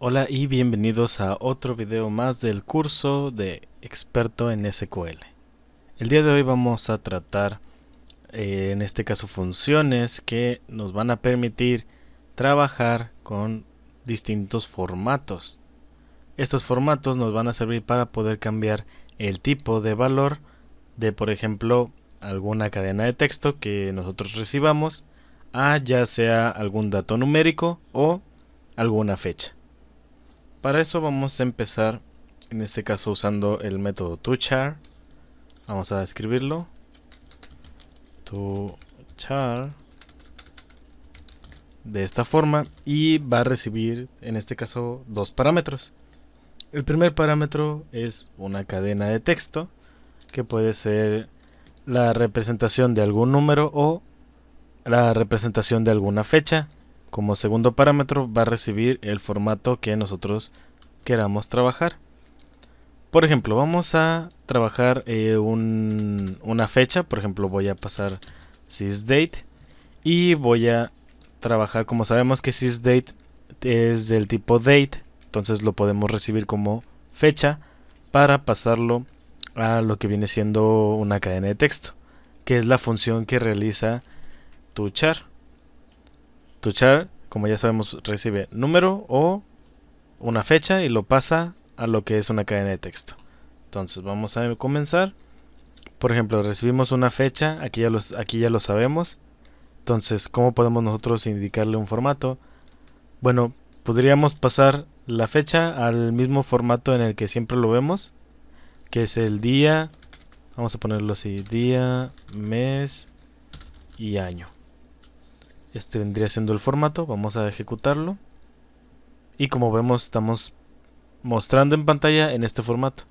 Hola y bienvenidos a otro video más del curso de experto en SQL. El día de hoy vamos a tratar en este caso funciones que nos van a permitir trabajar con distintos formatos. Estos formatos nos van a servir para poder cambiar el tipo de valor de, por ejemplo, alguna cadena de texto que nosotros recibamos a ya sea algún dato numérico o alguna fecha. Para eso vamos a empezar en este caso usando el método toChar. Vamos a escribirlo toChar de esta forma y va a recibir en este caso dos parámetros. El primer parámetro es una cadena de texto que puede ser la representación de algún número o la representación de alguna fecha. Como segundo parámetro va a recibir el formato que nosotros queramos trabajar. Por ejemplo, vamos a trabajar una fecha. Por ejemplo, voy a pasar sysdate y voy a trabajar, como sabemos que sysdate es del tipo date, entonces lo podemos recibir como fecha para pasarlo a lo que viene siendo una cadena de texto, que es la función que realiza toChar. toChar, como ya sabemos, recibe número o una fecha y lo pasa a lo que es una cadena de texto. Entonces vamos a comenzar. Por ejemplo, recibimos una fecha, aquí ya lo sabemos. Entonces, ¿cómo podemos nosotros indicarle un formato? Bueno, podríamos pasar la fecha al mismo formato en el que siempre lo vemos, que es el día. Vamos a ponerlo así: día, mes y año. Este vendría siendo el formato. Vamos a ejecutarlo. Y como vemos, estamos mostrando en pantalla en este formato.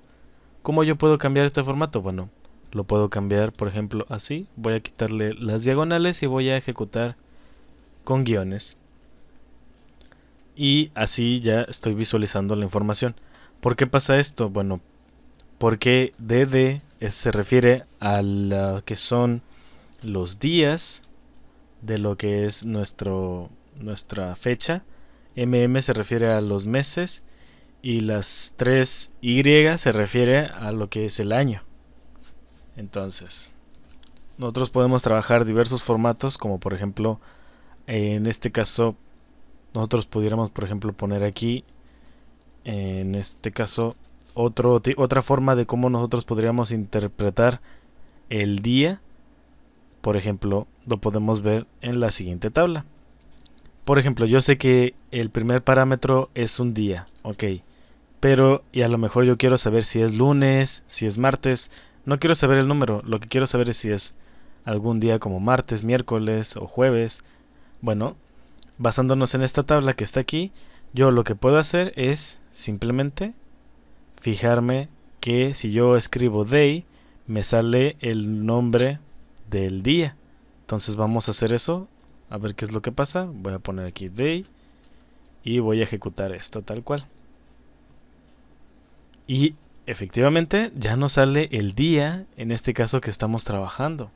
¿Cómo yo puedo cambiar este formato? Bueno, lo puedo cambiar, por ejemplo, así. Voy a quitarle las diagonales y voy a ejecutar con guiones. Y así ya estoy visualizando la información. ¿Por qué pasa esto? Bueno, porque DD se refiere a lo que son los días de lo que es nuestra fecha. Se refiere a los meses y las 3Y se refiere a lo que es el año. Entonces, nosotros podemos trabajar diversos formatos, como por ejemplo, en este caso, nosotros pudiéramos, por ejemplo, poner aquí, en este caso, otra forma de cómo nosotros podríamos interpretar el día. Por ejemplo, lo podemos ver en la siguiente tabla. Por ejemplo, yo sé que el primer parámetro es un día, ok, pero y a lo mejor yo quiero saber si es lunes, si es martes. No quiero saber el número, lo que quiero saber es si es algún día como martes, miércoles o jueves. Bueno, basándonos en esta tabla que está aquí, yo lo que puedo hacer es simplemente fijarme que si yo escribo day, me sale el nombre del día. Entonces vamos a hacer eso, a ver qué es lo que pasa. Voy a poner aquí day y voy a ejecutar esto tal cual. Y efectivamente ya nos sale el día en este caso que estamos trabajando.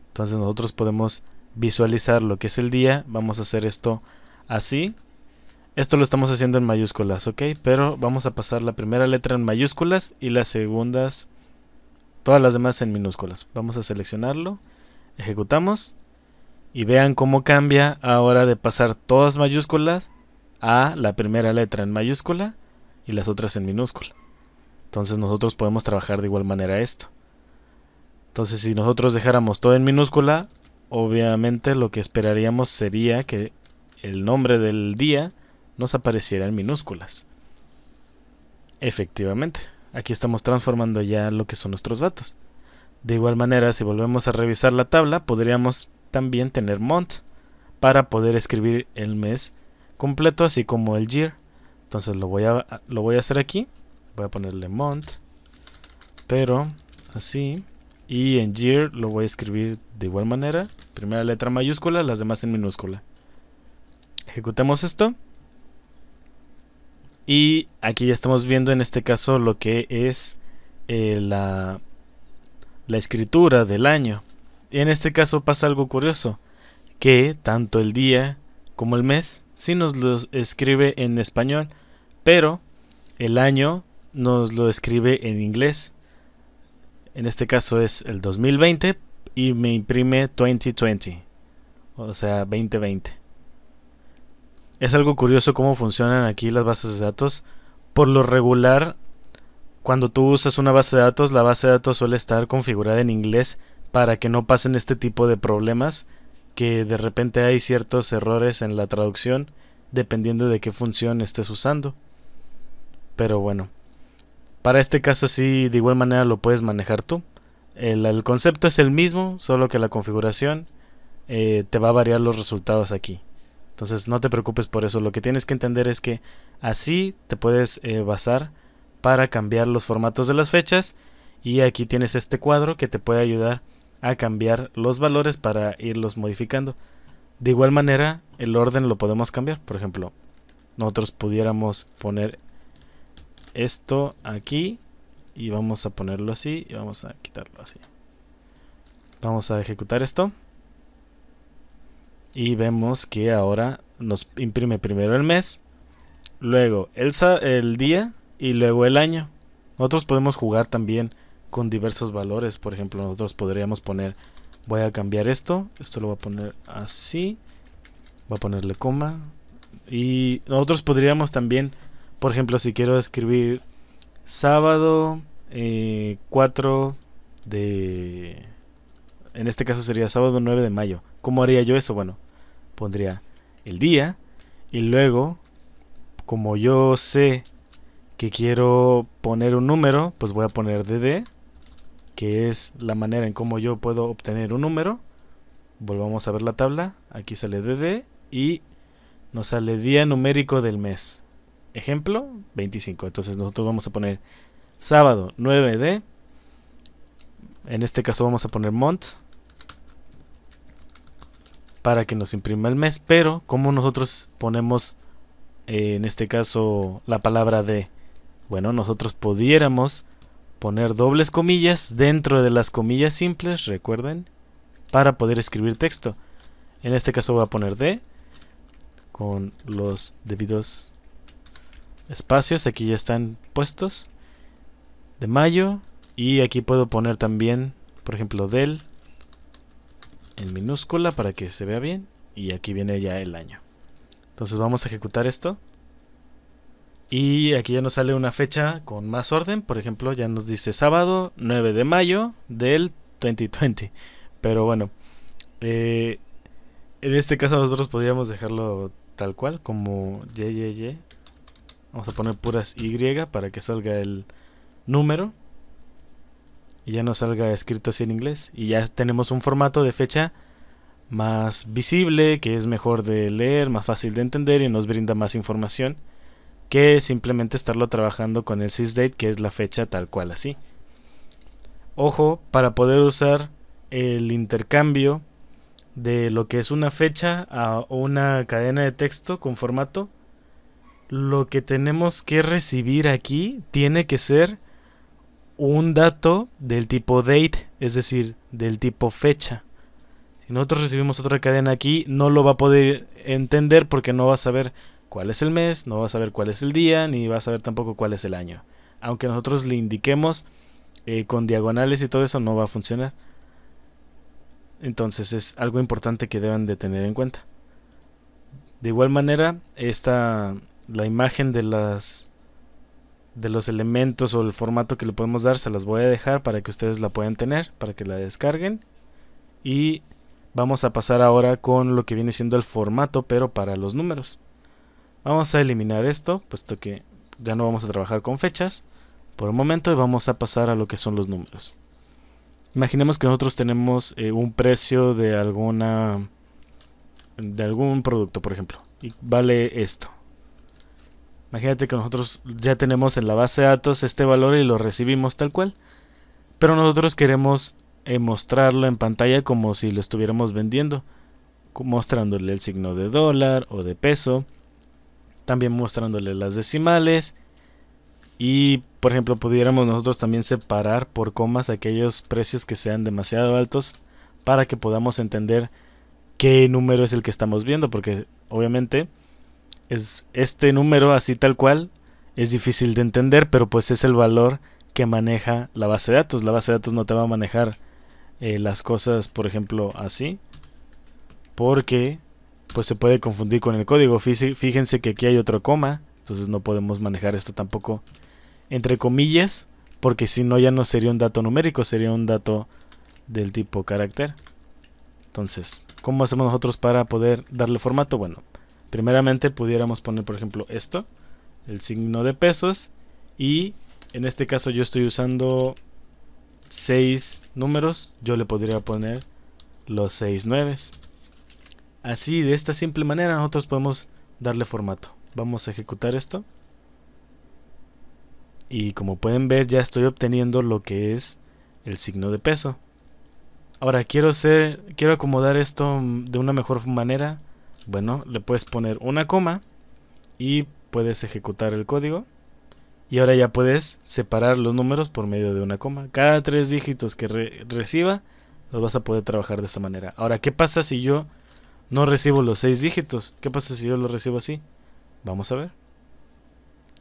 Entonces nosotros podemos visualizar lo que es el día. Vamos a hacer esto así. Esto lo estamos haciendo en mayúsculas, ok, pero vamos a pasar la primera letra en mayúsculas y las segundas, todas las demás en minúsculas. Vamos a seleccionarlo, ejecutamos y vean cómo cambia ahora de pasar todas mayúsculas a la primera letra en mayúscula y las otras en minúscula. Entonces nosotros podemos trabajar de igual manera esto. Entonces si nosotros dejáramos todo en minúscula, obviamente lo que esperaríamos sería que el nombre del día nos apareciera en minúsculas. Efectivamente, aquí estamos transformando ya lo que son nuestros datos. De igual manera, si volvemos a revisar la tabla, podríamos también tener month para poder escribir el mes completo, así como el year. Entonces lo voy a hacer aquí. Voy a ponerle month, pero así. Y en year lo voy a escribir de igual manera. Primera letra mayúscula, las demás en minúscula. Ejecutemos esto. Y aquí ya estamos viendo en este caso lo que es la escritura del año. Y en este caso pasa algo curioso, que tanto el día como el mes sí nos lo escribe en español, pero el año nos lo escribe en inglés. En este caso es el 2020 y me imprime 2020, o sea 2020. Es algo curioso cómo funcionan aquí las bases de datos. Por lo regular, cuando tú usas una base de datos, la base de datos suele estar configurada en inglés para que no pasen este tipo de problemas, que de repente hay ciertos errores en la traducción dependiendo de qué función estés usando. Pero bueno, para este caso sí, de igual manera lo puedes manejar tú. El concepto es el mismo, solo que la configuración te va a variar los resultados aquí. Entonces no te preocupes por eso. Lo que tienes que entender es que así te puedes basar para cambiar los formatos de las fechas. Y aquí tienes este cuadro que te puede ayudar a cambiar los valores para irlos modificando. De igual manera, el orden lo podemos cambiar. Por ejemplo, nosotros pudiéramos poner esto aquí y vamos a ponerlo así y vamos a quitarlo así. Vamos a ejecutar esto y vemos que ahora nos imprime primero el mes, luego el día y luego el año. Nosotros podemos jugar también con diversos valores. Por ejemplo, nosotros podríamos poner, voy a cambiar esto lo voy a poner así, voy a ponerle coma, y nosotros podríamos también, por ejemplo, si quiero escribir sábado 4 de... En este caso sería sábado 9 de mayo. ¿Cómo haría yo eso? Bueno, pondría el día y luego, como yo sé que quiero poner un número, pues voy a poner dd, que es la manera en cómo yo puedo obtener un número. Volvamos a ver la tabla. Aquí sale dd y nos sale día numérico del mes. Ejemplo, 25. Entonces nosotros vamos a poner sábado 9 de... En este caso vamos a poner month para que nos imprima el mes. Pero como nosotros ponemos en este caso la palabra de... Bueno, nosotros pudiéramos poner dobles comillas dentro de las comillas simples, recuerden, para poder escribir texto. En este caso voy a poner de con los debidos espacios, aquí ya están puestos, de mayo, y aquí puedo poner también, por ejemplo, del en minúscula para que se vea bien, y aquí viene ya el año. Entonces vamos a ejecutar esto y aquí ya nos sale una fecha con más orden. Por ejemplo, ya nos dice sábado 9 de mayo del 2020. Pero bueno, en este caso nosotros podríamos dejarlo tal cual, como y. Vamos a poner puras y para que salga el número y ya nos salga escrito así en inglés, y ya tenemos un formato de fecha más visible, que es mejor de leer, más fácil de entender y nos brinda más información que simplemente estarlo trabajando con el sysdate, que es la fecha tal cual así. Ojo, para poder usar el intercambio de lo que es una fecha a una cadena de texto con formato, lo que tenemos que recibir aquí tiene que ser un dato del tipo date, es decir, del tipo fecha. Si nosotros recibimos otra cadena aquí, no lo va a poder entender porque no va a saber cuál es el mes, no va a saber cuál es el día, ni va a saber tampoco cuál es el año. Aunque nosotros le indiquemos con diagonales y todo eso, no va a funcionar. Entonces es algo importante que deben de tener en cuenta. De igual manera, la imagen de los elementos o el formato que le podemos dar se las voy a dejar para que ustedes la puedan tener, para que la descarguen. Y vamos a pasar ahora con lo que viene siendo el formato, pero para los números. Vamos a eliminar esto, puesto que ya no vamos a trabajar con fechas por un momento, y vamos a pasar a lo que son los números. Imaginemos que nosotros tenemos un precio de algún producto, por ejemplo, y vale esto. Imagínate que nosotros ya tenemos en la base de datos este valor y lo recibimos tal cual, pero nosotros queremos mostrarlo en pantalla como si lo estuviéramos vendiendo, mostrándole el signo de dólar o de peso, también mostrándole las decimales, y por ejemplo pudiéramos nosotros también separar por comas aquellos precios que sean demasiado altos para que podamos entender qué número es el que estamos viendo, porque obviamente es este número así tal cual es difícil de entender, pero pues es el valor que maneja la base de datos. La base de datos no te va a manejar las cosas, por ejemplo, así, porque pues se puede confundir con el código. Fíjense que aquí hay otro coma, entonces no podemos manejar esto tampoco entre comillas, porque si no ya no sería un dato numérico, sería un dato del tipo carácter. Entonces, ¿cómo hacemos nosotros para poder darle formato? Bueno, primeramente pudiéramos poner, por ejemplo, esto, el signo de pesos, y en este caso yo estoy usando 6 números, yo le podría poner los 6 nueves. Así, de esta simple manera, nosotros podemos darle formato. Vamos a ejecutar esto. Y como pueden ver, ya estoy obteniendo lo que es el signo de peso. Ahora quiero acomodar esto de una mejor manera. Bueno, le puedes poner una coma y puedes ejecutar el código. Y ahora ya puedes separar los números por medio de una coma. Cada 3 dígitos que reciba, los vas a poder trabajar de esta manera. Ahora, ¿qué pasa si yo no recibo los 6 dígitos? ¿Qué pasa si yo los recibo así? Vamos a ver.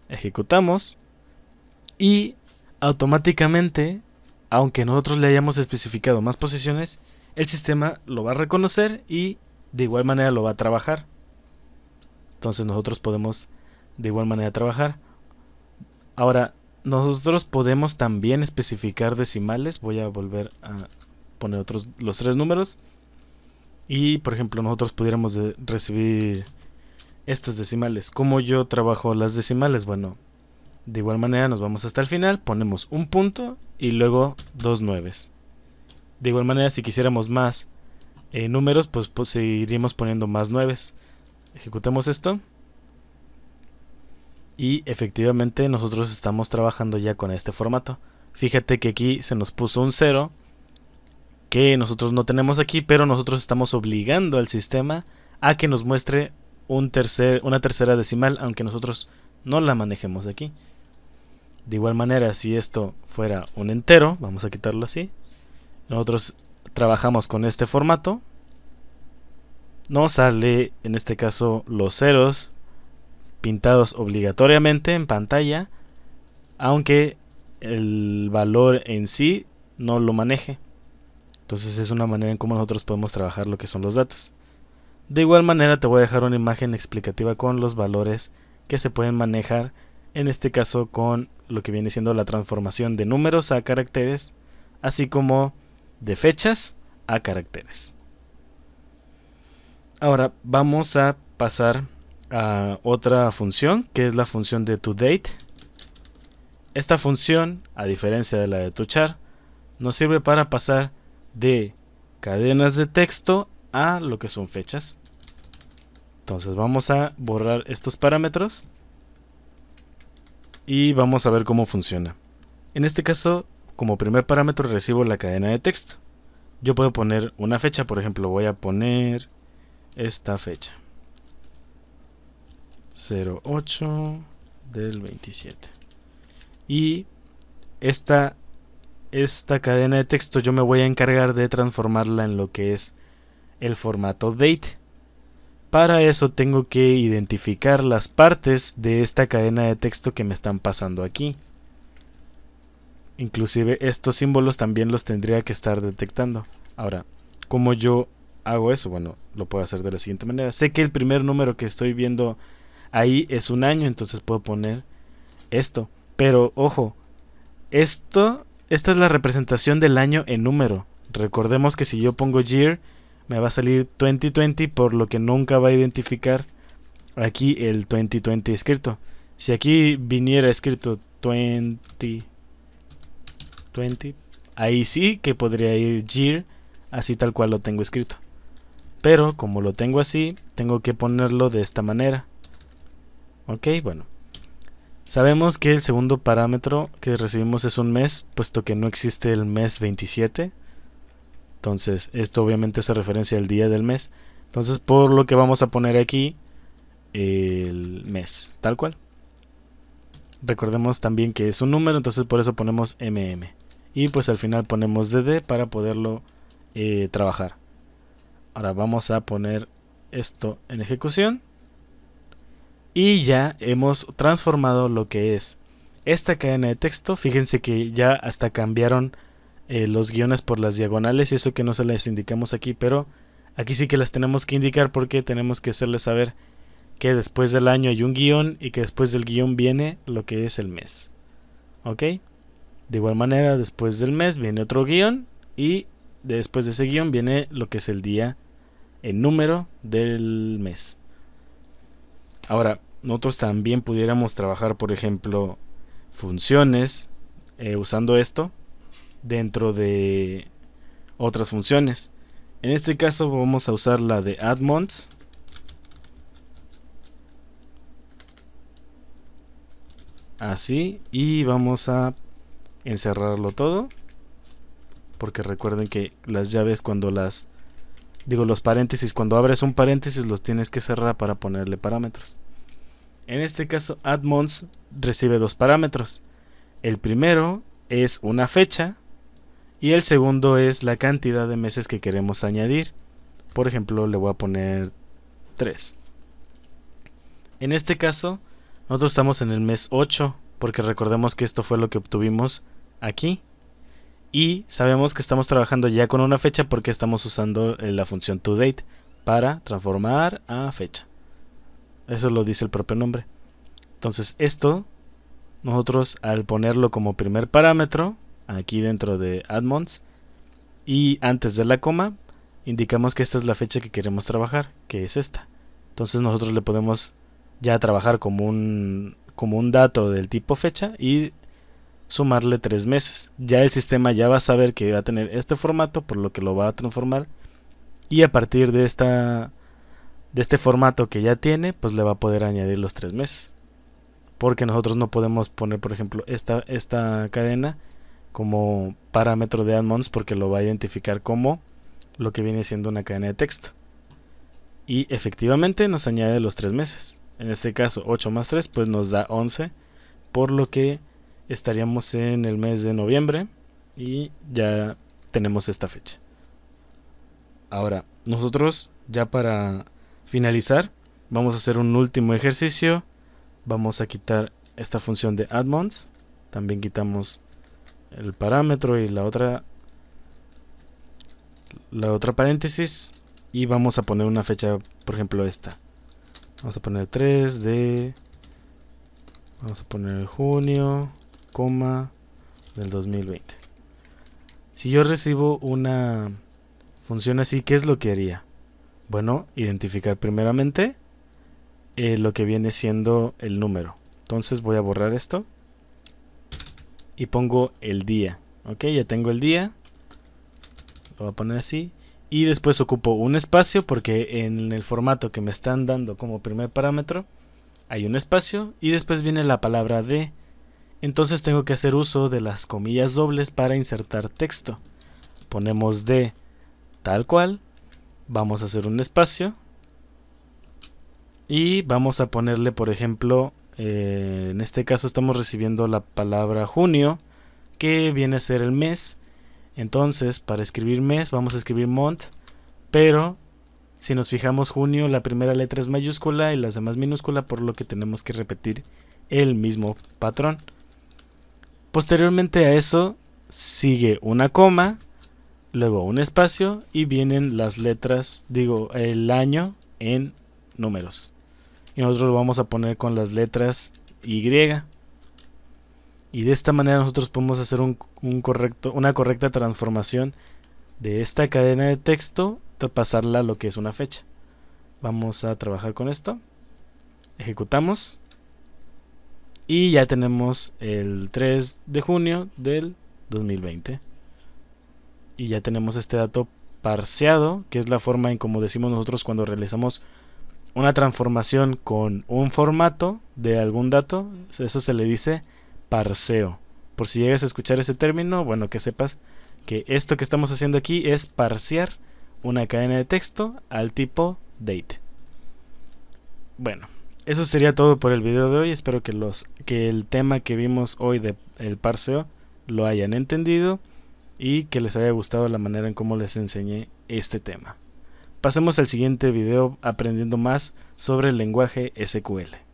Ejecutamos. Y automáticamente, aunque nosotros le hayamos especificado más posiciones, el sistema lo va a reconocer y de igual manera lo va a trabajar. Entonces nosotros podemos de igual manera trabajar. Ahora, nosotros podemos también especificar decimales. Voy a volver a poner los 3 números. Y por ejemplo, nosotros pudiéramos recibir estas decimales. ¿Cómo yo trabajo las decimales? Bueno, de igual manera nos vamos hasta el final, ponemos un punto y luego 2 nueves. De igual manera, si quisiéramos más números, pues seguiríamos poniendo más nueves. Ejecutemos esto. Y efectivamente nosotros estamos trabajando ya con este formato. Fíjate que aquí se nos puso un 0 que nosotros no tenemos aquí, pero nosotros estamos obligando al sistema a que nos muestre una tercera decimal, aunque nosotros no la manejemos aquí. De igual manera, si esto fuera un entero, vamos a quitarlo así. Nosotros trabajamos con este formato. Nos sale en este caso los ceros pintados obligatoriamente en pantalla, aunque el valor en sí no lo maneje. Entonces es una manera en cómo nosotros podemos trabajar lo que son los datos. De igual manera te voy a dejar una imagen explicativa con los valores que se pueden manejar, en este caso con lo que viene siendo la transformación de números a caracteres, así como de fechas a caracteres. Ahora vamos a pasar a otra función, que es la función de toDate. Esta función, a diferencia de la de toChar, nos sirve para pasar de cadenas de texto a lo que son fechas. Entonces vamos a borrar estos parámetros y vamos a ver cómo funciona. En este caso, como primer parámetro recibo la cadena de texto. Yo puedo poner una fecha, por ejemplo, voy a poner esta fecha, 08 del 27. Y esta cadena de texto yo me voy a encargar de transformarla en lo que es el formato date. Para eso tengo que identificar las partes de esta cadena de texto que me están pasando aquí. Inclusive estos símbolos también los tendría que estar detectando. Ahora, ¿cómo yo hago eso? Bueno, lo puedo hacer de la siguiente manera. Sé que el primer número que estoy viendo ahí es un año, entonces puedo poner esto. Pero ojo, esta es la representación del año en número. Recordemos que si yo pongo year, me va a salir 2020, por lo que nunca va a identificar aquí el 2020 escrito. Si aquí viniera escrito 20, ahí sí que podría ir year, así tal cual lo tengo escrito. Pero como lo tengo así, tengo que ponerlo de esta manera. Ok, bueno. Sabemos que el segundo parámetro que recibimos es un mes, puesto que no existe el mes 27. Entonces, esto obviamente hace referencia al día del mes. Entonces, por lo que vamos a poner aquí el mes, tal cual. Recordemos también que es un número, entonces por eso ponemos mm. Y pues al final ponemos dd para poderlo trabajar. Ahora vamos a poner esto en ejecución. Y ya hemos transformado lo que es esta cadena de texto. Fíjense que ya hasta cambiaron los guiones por las diagonales, y eso que no se las indicamos aquí, pero aquí sí que las tenemos que indicar porque tenemos que hacerles saber que después del año hay un guión y que después del guión viene lo que es el mes. ¿Ok? De igual manera, después del mes viene otro guión y después de ese guión viene lo que es el día, el número del mes. Ahora, nosotros también pudiéramos trabajar, por ejemplo, funciones usando esto dentro de otras funciones. En este caso vamos a usar la de addMonths. Así, y vamos a encerrarlo todo, porque recuerden que las llaves los paréntesis, cuando abres un paréntesis los tienes que cerrar para ponerle parámetros. En este caso addMonths recibe dos parámetros. El primero es una fecha y el segundo es la cantidad de meses que queremos añadir. Por ejemplo, le voy a poner 3. En este caso nosotros estamos en el mes 8, porque recordemos que esto fue lo que obtuvimos aquí. Y sabemos que estamos trabajando ya con una fecha porque estamos usando la función toDate para transformar a fecha. Eso lo dice el propio nombre. Entonces esto, nosotros al ponerlo como primer parámetro, aquí dentro de addMonths, y antes de la coma, indicamos que esta es la fecha que queremos trabajar, que es esta. Entonces nosotros le podemos ya trabajar como un dato del tipo fecha y sumarle 3 meses. Ya el sistema ya va a saber que va a tener este formato, por lo que lo va a transformar, y a partir de este formato que ya tiene, pues le va a poder añadir los 3 meses. Porque nosotros no podemos poner, por ejemplo, esta cadena como parámetro de addMonths, porque lo va a identificar como lo que viene siendo una cadena de texto. Y efectivamente nos añade los 3 meses. En este caso 8 más 3 pues nos da 11, por lo que estaríamos en el mes de noviembre y ya tenemos esta fecha. Ahora, nosotros ya para finalizar vamos a hacer un último ejercicio. Vamos a quitar esta función de addMonths. También quitamos el parámetro y la otra paréntesis, y vamos a poner una fecha, por ejemplo esta. Vamos a poner 3 de... Vamos a poner junio, coma, del 2020. Si yo recibo una función así, ¿qué es lo que haría? Bueno, identificar primeramente lo que viene siendo el número. Entonces voy a borrar esto y pongo el día. Ok, ya tengo el día. Lo voy a poner así. Y después ocupo un espacio porque en el formato que me están dando como primer parámetro hay un espacio y después viene la palabra de. Entonces tengo que hacer uso de las comillas dobles para insertar texto. Ponemos de tal cual. Vamos a hacer un espacio. Y vamos a ponerle, por ejemplo, en este caso estamos recibiendo la palabra junio, que viene a ser el mes. Entonces, para escribir mes vamos a escribir month, pero si nos fijamos, junio, la primera letra es mayúscula y las demás minúscula, por lo que tenemos que repetir el mismo patrón. Posteriormente a eso sigue una coma, luego un espacio y vienen las letras, el año en números. Y nosotros lo vamos a poner con las letras Y. Y de esta manera nosotros podemos hacer una correcta transformación de esta cadena de texto, pasarla a lo que es una fecha. Vamos a trabajar con esto. Ejecutamos. Y ya tenemos el 3 de junio del 2020. Y ya tenemos este dato parseado, que es la forma en como decimos nosotros cuando realizamos una transformación con un formato de algún dato. Eso se le dice parseo. Por si llegas a escuchar ese término, bueno, que sepas que esto que estamos haciendo aquí es parsear una cadena de texto al tipo date. Bueno, eso sería todo por el video de hoy. Espero que el tema que vimos hoy del parseo lo hayan entendido y que les haya gustado la manera en cómo les enseñé este tema. Pasemos al siguiente video aprendiendo más sobre el lenguaje SQL.